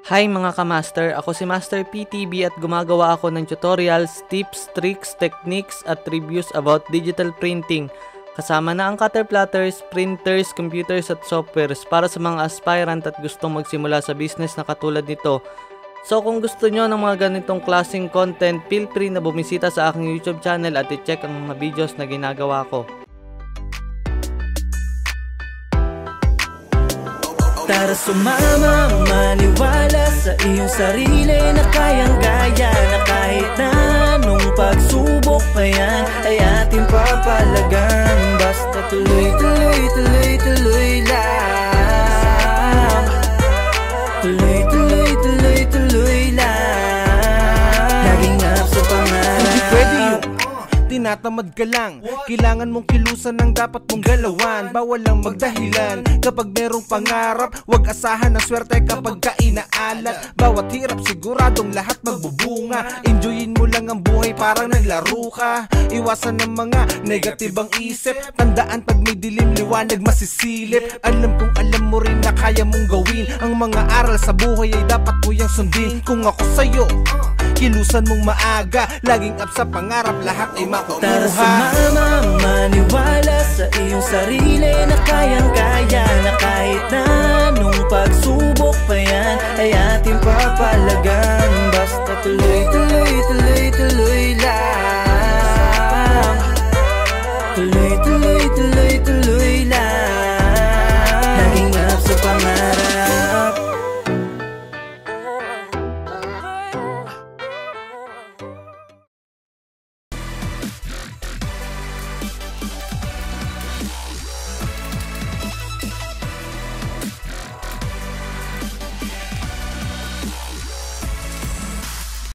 Hi mga kamaster, ako si Master PTB at gumagawa ako ng tutorials, tips, tricks, techniques at reviews about digital printing. Kasama na ang cutter platters, printers, computers at softwares para sa mga aspirant at gustong magsimula sa business na katulad nito. So kung gusto nyo ng mga ganitong klaseng content, feel free na bumisita sa aking YouTube channel at i-check ang mga videos na ginagawa ko. Tara sumama, maniwala sa iyong sarili na kayang-kaya na kahit na anong pagsubok pa yan ay ating papalagan. Basta tuloy, tuloy, tuloy, tuloy lang. Tuloy, tuloy, tuloy, tuloy lang. Laging up sa pangarap. Hindi pwede yung tinatamad ka lang. Kailangan mong kilusan ang dapat mong galawan. Bawal lang magdahilan kapag merong pangarap. Huwag asahan ng swerte kapag ka inaalat. Bawat hirap siguradong lahat magbubunga. Enjoyin mo lang ang buhay parang naglaro ka. Iwasan ng mga negatibang isip. Tandaan pag may dilim liwanag masisilip. Alam kong alam mo rin na kaya mong gawin. Ang mga aral sa buhay ay dapat mo yang sundin. Kung ako sa'yo, kilusan mong maaga. Laging up sa pangarap, lahat ay makukuha. Tara sumama, maniwala sa iyong sarili na kayang-kaya na kahit na anong pagsubok pa yan ay ating papalagan.